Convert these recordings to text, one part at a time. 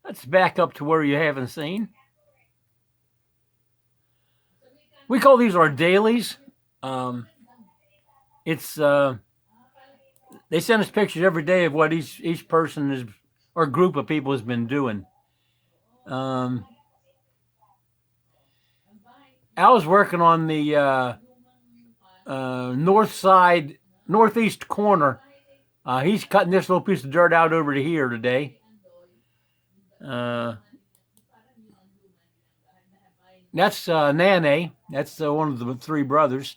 Let's back up to where you haven't seen. We call these our dailies. It's they send us pictures every day of what each person is or group of people has been doing. Al's working on the northeast corner. He's cutting this little piece of dirt out over to here today. That's Nane. That's one of the three brothers.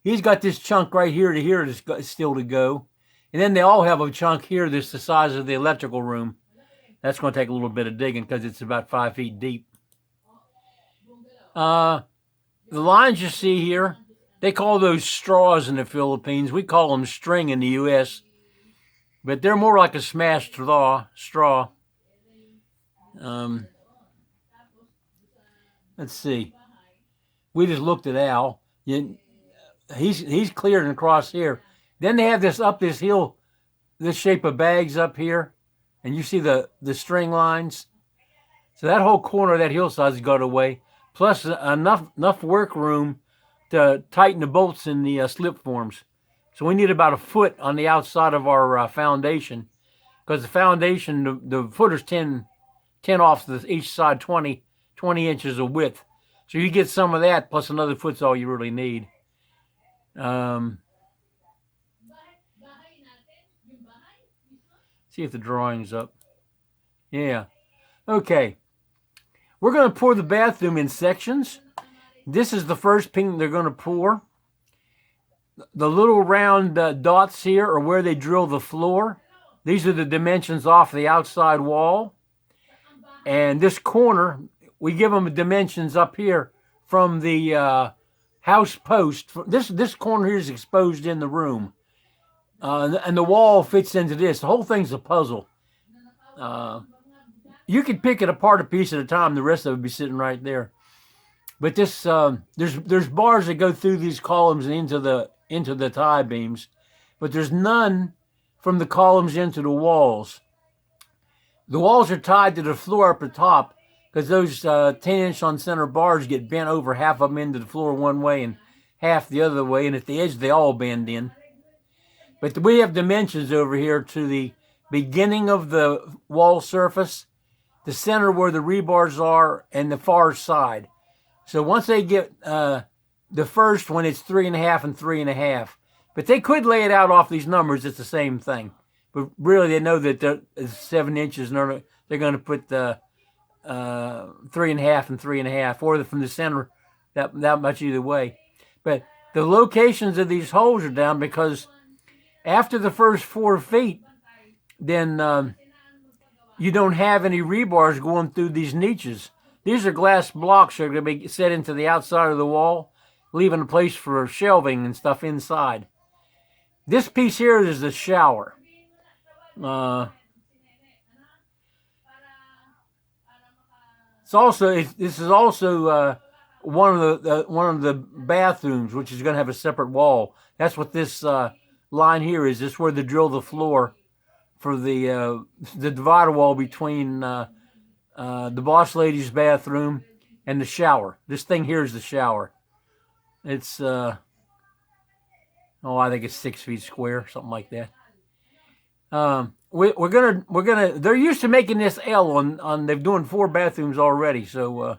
He's got this chunk right here to here that's still to go. And then they all have a chunk here that's the size of the electrical room. That's going to take a little bit of digging because it's about 5 feet deep. The lines you see here, they call those straws in the Philippines. We call them string in the U.S., but they're more like a smashed straw. Let's see. We just looked at Al. He's cleared across here. Then they have this up this hill, this shape of bags up here, and you see the string lines. So that whole corner of that hillside's got away, plus enough work room to tighten the bolts in the slip forms. So we need about a foot on the outside of our foundation, because the foundation, the footer's 10 off each side, 20 inches of width. So you get some of that, plus another foot's all you really need. See if the drawing's up. Yeah. Okay. We're going to pour the bathroom in sections. This is the first paint they're going to pour. The little round dots here are where they drill the floor. These are the dimensions off the outside wall. And this corner, we give them dimensions up here from the house post. This corner here is exposed in the room. And the wall fits into this. The whole thing's a puzzle. You could pick it apart a piece at a time. The rest of it would be sitting right there. But this, there's bars that go through these columns and into the tie beams, but there's none from the columns into the walls. The walls are tied to the floor up at top because those 10-inch on center bars get bent over, half of them into the floor one way and half the other way, and at the edge they all bend in. But we have dimensions over here to the beginning of the wall surface, the center where the rebars are, and the far side. So once they get the first one, it's 3.5 and 3.5. But they could lay it out off these numbers. It's the same thing. But really, they know that it's 7 inches, and they're going to put the 3.5 and 3.5, or from the center, that much either way. But the locations of these holes are down because after the first 4 feet, then you don't have any rebars going through these niches. These are glass blocks that are going to be set into the outside of the wall, leaving a place for shelving and stuff inside. This piece here is the shower. This is also one of the bathrooms, which is going to have a separate wall. That's what this line here is. This is where they drill the floor for the divider wall between the boss lady's bathroom and the shower. This thing here is the shower. It's I think it's 6 feet square, something like that. We're gonna. They're used to making this L on. They're doing 4 bathrooms already. So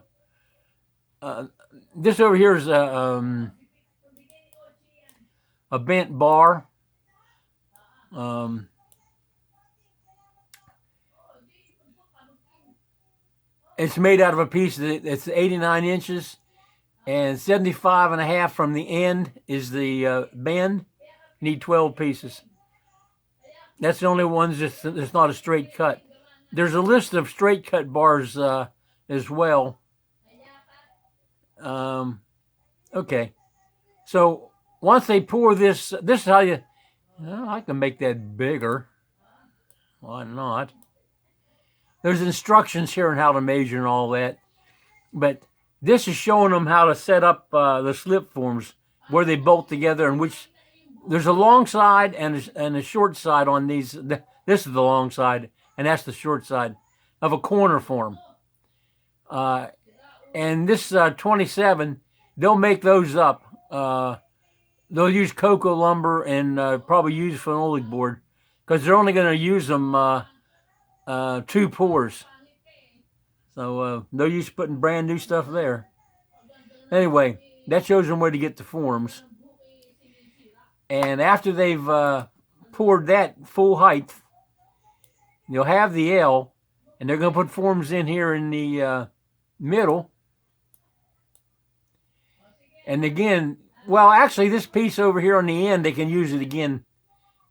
this over here is a bent bar. It's made out of a piece that's 89 inches, and 75.5 from the end is the bend. You need 12 pieces. That's the only ones that's not a straight cut. There's a list of straight cut bars as well. Okay. So once they pour this is how you, I can make that bigger. Why not? There's instructions here on how to measure and all that. But this is showing them how to set up the slip forms, where they bolt together, and which there's a long side and a short side on these. This is the long side, and that's the short side. of a corner form. And this 27, they'll make those up. They'll use cocoa lumber and probably use phenolic board because they're only going to use them 2 pours. So no use putting brand new stuff there. Anyway, that shows them where to get the forms. And after they've poured that full height, you'll have the L, and they're going to put forms in here in the middle. And again, well, actually, this piece over here on the end, they can use it again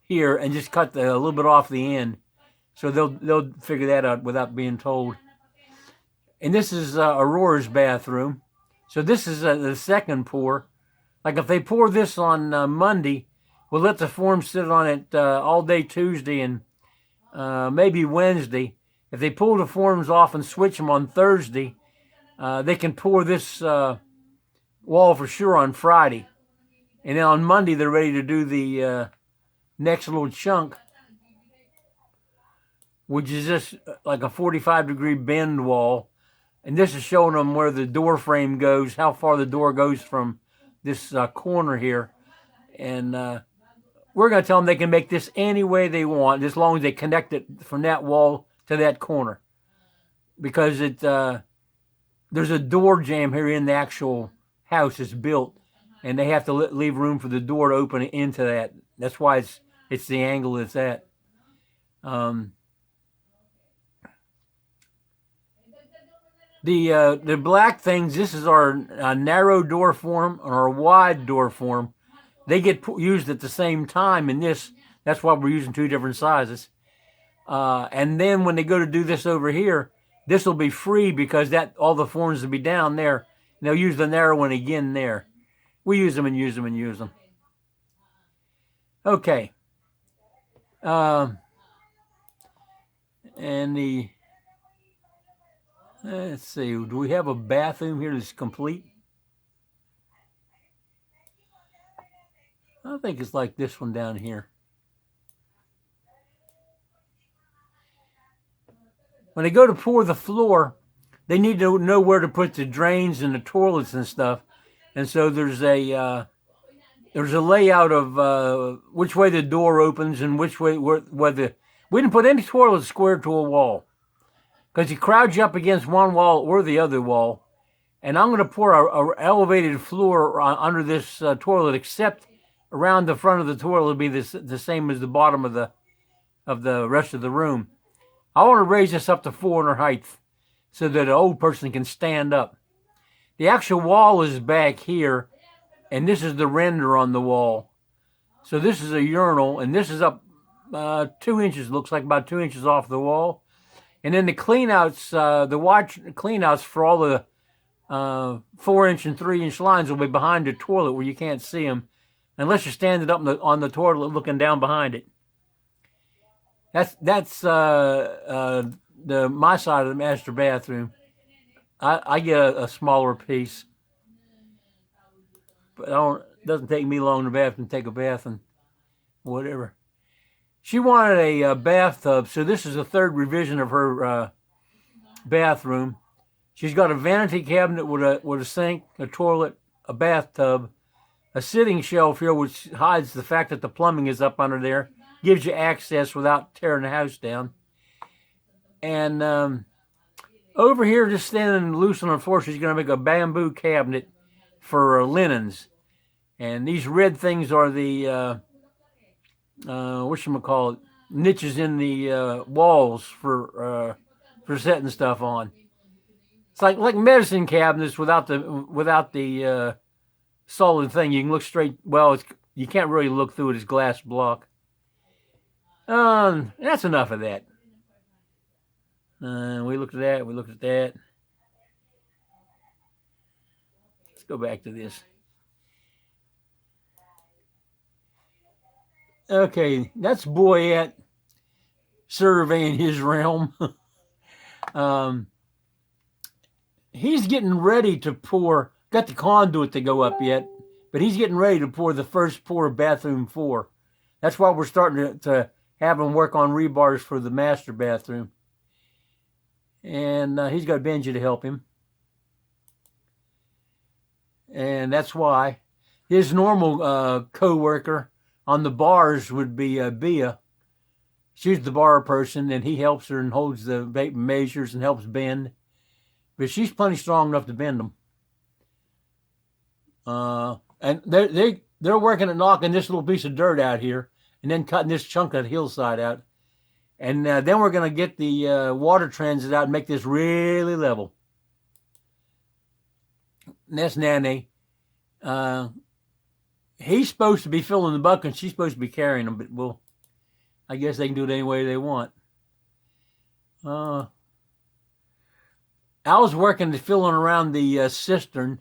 here and just cut a little bit off the end. So they'll figure that out without being told. And this is Aurora's bathroom. So this is the second pour. Like if they pour this on Monday, we'll let the forms sit on it all day Tuesday and maybe Wednesday. If they pull the forms off and switch them on Thursday, they can pour this wall for sure on Friday. And then on Monday, they're ready to do the next little chunk, which is just like a 45-degree bend wall. And this is showing them where the door frame goes, how far the door goes from this corner here. And we're going to tell them they can make this any way they want, as long as they connect it from that wall to that corner. Because there's a door jamb here in the actual house is built, and they have to leave room for the door to open into that. That's why it's the angle it's at. The black things, this is our narrow door form and our wide door form. They get used at the same time in this. That's why we're using 2 different sizes. And then when they go to do this over here, this will be free because all the forms will be down there. And they'll use the narrow one again there. We use them and use them and use them. Okay. And let's see, do we have a bathroom here that's complete? I think it's like this one down here. When they go to pour the floor, they need to know where to put the drains and the toilets and stuff. And so there's a layout of which way the door opens and which way we didn't put any toilets square to a wall, because you crowd you up against one wall or the other wall. And I'm going to pour a elevated floor under this toilet, except around the front of the toilet will be the same as the bottom of the rest of the room. I want to raise this up to 400 height so that an old person can stand up. The actual wall is back here, and this is the render on the wall. So this is a urinal, and this is up 2 inches, looks like about 2 inches off the wall. And then the cleanouts, the wide cleanouts for all the 4-inch and 3-inch lines will be behind the toilet where you can't see them unless you're standing up on the toilet looking down behind it. That's my side of the master bathroom. I get a smaller piece, but it doesn't take me long to take a bath and whatever. She wanted a bathtub, so this is the 3rd revision of her bathroom. She's got a vanity cabinet with a sink, a toilet, a bathtub, a sitting shelf here which hides the fact that the plumbing is up under there, gives you access without tearing the house down. And over here, just standing loose on the floor, she's going to make a bamboo cabinet for linens. And these red things are the whatchamacallit, niches in the walls for setting stuff on. It's like medicine cabinets without the solid thing. You can look straight. Well, you can't really look through it. It's glass block. That's enough of that. We looked at that. We looked at that. Let's go back to this. Okay, that's Boyette surveying his realm. He's getting ready to pour. Got the conduit to go up yet, but he's getting ready to pour the first pour of bathroom 4. That's why we're starting to have him work on rebars for the master bathroom. And he's got Benji to help him. And that's why his normal co-worker on the bars would be Bia. She's the bar person, and he helps her and holds the vape measures and helps bend. But she's plenty strong enough to bend them. And they're working at knocking this little piece of dirt out here and then cutting this chunk of hillside out. And then we're going to get the water transit out and make this really level. And that's Nane. He's supposed to be filling the bucket and she's supposed to be carrying them, but well, I guess they can do it any way they want. Al's working to filling around the cistern.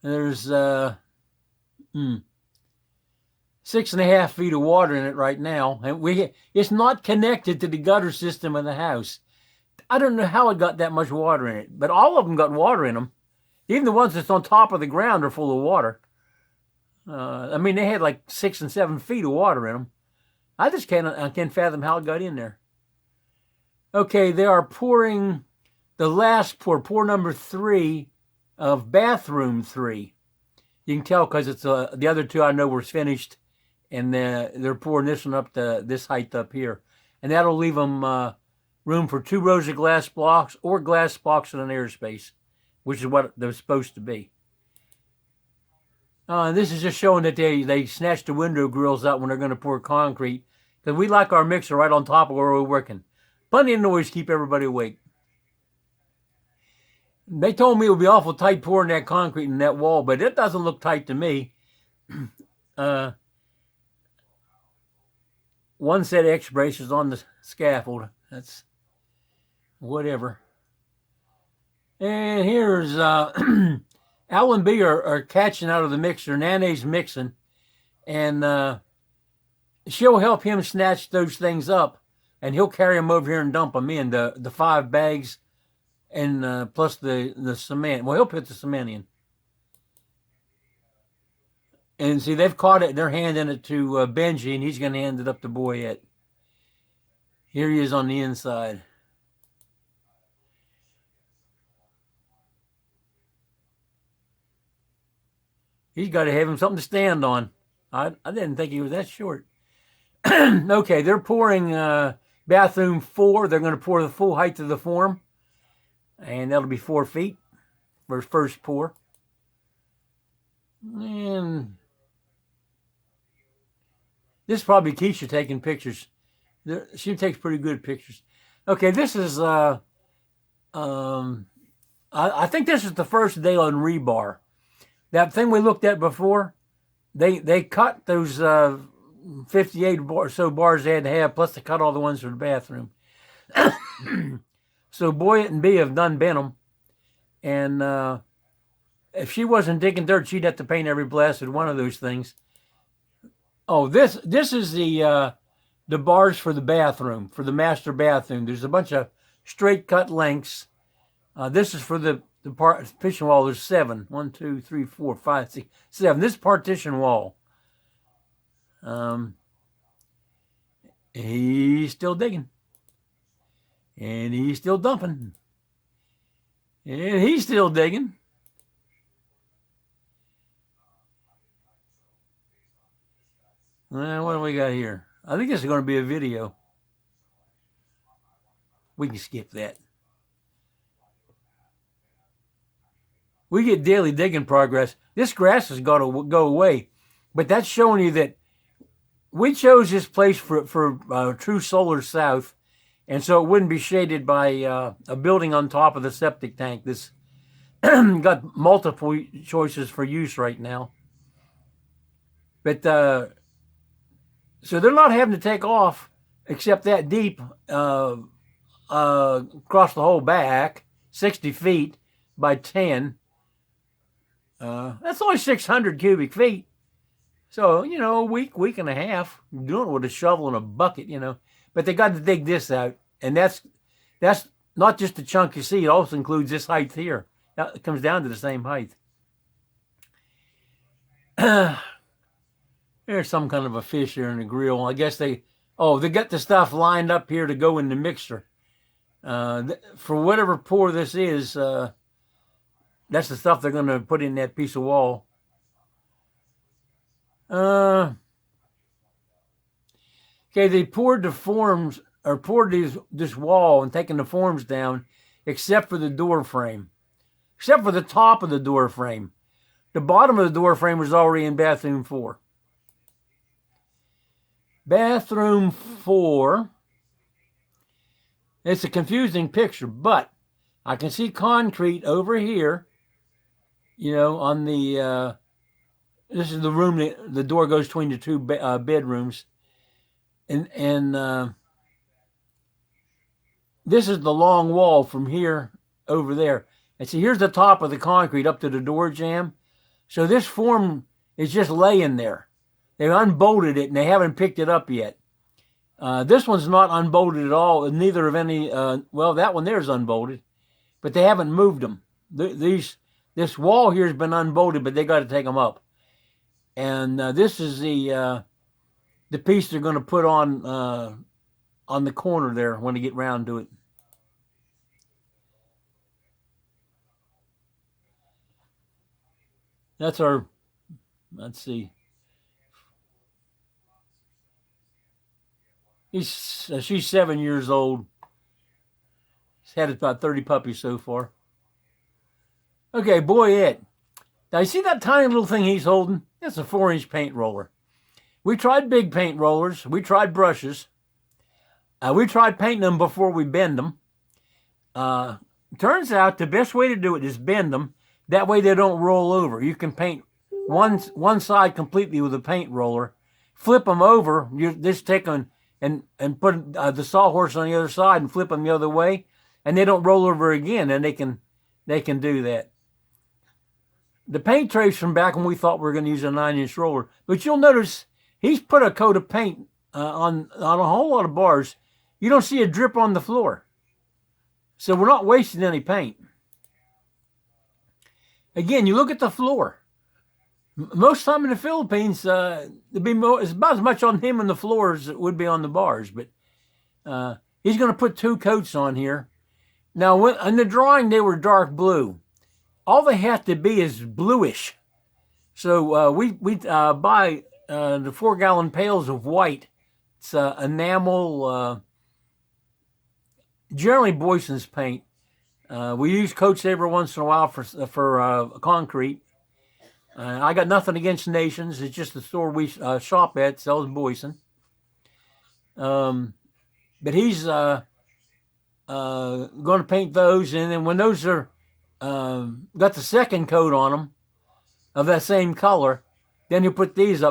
There's 6.5 feet of water in it right now, and it's not connected to the gutter system of the house. I don't know how it got that much water in it, but all of them got water in them. Even the ones that's on top of the ground are full of water. I mean, they had like 6 and 7 feet of water in them. I can't fathom how it got in there. Okay, they are pouring the last pour number 3 of bathroom 3. You can tell because it's the other 2 I know were finished, and they're pouring this one up to this height up here, and that'll leave them room for 2 rows of glass blocks or glass blocks in an airspace, which is what they're supposed to be. And this is just showing that they snatch the window grills out when they're going to pour concrete, because we like our mixer right on top of where we're working. Plenty of noise, keep everybody awake. They told me it would be awful tight pouring that concrete in that wall, but it doesn't look tight to me. One set of X braces on the scaffold. That's whatever. And here's Al and B are catching out of the mixer. Nane's mixing, and she'll help him snatch those things up, and he'll carry them over here and dump them in the 5 bags, and plus the cement. Well, he'll put the cement in. And see, they've caught it. They're handing it to Benji, and he's going to hand it up to Boyette. Here he is on the inside. He's got to have him something to stand on. I didn't think he was that short. Okay, they're pouring bathroom 4. They're going to pour the full height of the form, and that'll be 4 feet for first pour. And this is probably Keisha taking pictures. She takes pretty good pictures. Okay, this is I think this is the first day on rebar. That thing we looked at before, they cut those 58 or so bars they had to have, plus they cut all the ones for the bathroom. So Boyette and B have done bent them, and if she wasn't digging dirt, she'd have to paint every blasted one of those things. Oh, this is the bars for the bathroom, for the master bathroom. There's a bunch of straight cut lengths. This is for the partition wall. There's 7. 1, 2, 3, 4, 5, 6, 7. This partition wall. He's still digging. And he's still dumping. And he's still digging. What do we got here? I think this is going to be a video. We can skip that. We get daily digging progress. This grass has got to go away. But that's showing you that we chose this place for true solar south, and so it wouldn't be shaded by a building on top of the septic tank. This got multiple choices for use right now. But so they're not having to take off except that deep across the whole back, 60 feet by 10. That's only 600 cubic feet. So, you know, a week and a half, doing it with a shovel and a bucket, you know. But they got to dig this out. And that's not just the chunk you see. It also includes this height here. It comes down to the same height. There's some kind of a fish here in the grill. I guess they got the stuff lined up here to go in the mixer. For whatever pour this is, that's the stuff they're going to put in that piece of wall. Okay, they poured the forms, or poured this wall and taken the forms down, except for the door frame, except for the top of the door frame. The bottom of the door frame was already in bathroom 4. Bathroom 4. It's a confusing picture, but I can see concrete over here, you know, on the, this is the room that the door goes between the two bedrooms. And this is the long wall from here over there. And see, here's the top of the concrete up to the door jamb. So this form is just laying there. They unbolted it and they haven't picked it up yet. This one's not unbolted at all. Neither of any, well, that one there is unbolted, but they haven't moved them. This wall here has been unbolted, but they got to take them up. And this is the piece they're going to put on the corner there when they get round to it. That's our, let's see. She's 7 years old. He's had about 30 puppies so far. Okay, boy, Ed. Now, you see that tiny little thing he's holding? That's a 4-inch paint roller. We tried big paint rollers. We tried brushes. We tried painting them before we bend them. Turns out the best way to do it is bend them. That way they don't roll over. You can paint one side completely with a paint roller. Flip them over. You just take them and put the sawhorse on the other side and flip them the other way, and they don't roll over again. And they can do that. The paint trays from back when we thought we were going to use a 9-inch roller, but you'll notice he's put a coat of paint on a whole lot of bars. You don't see a drip on the floor, so we're not wasting any paint. Again, you look at the floor. Most time in the Philippines, it's about as much on him and the floor as it would be on the bars. But he's going to put 2 coats on here. Now, in the drawing, they were dark blue. All they have to be is bluish. So we buy the 4-gallon pails of white. It's enamel, generally Boyson's paint. We use coats every once in a while for concrete. I got nothing against Nations. It's just the store we shop at sells Boyson. But he's going to paint those, and then when those are got the second coat on them of that same color, then he'll put these up.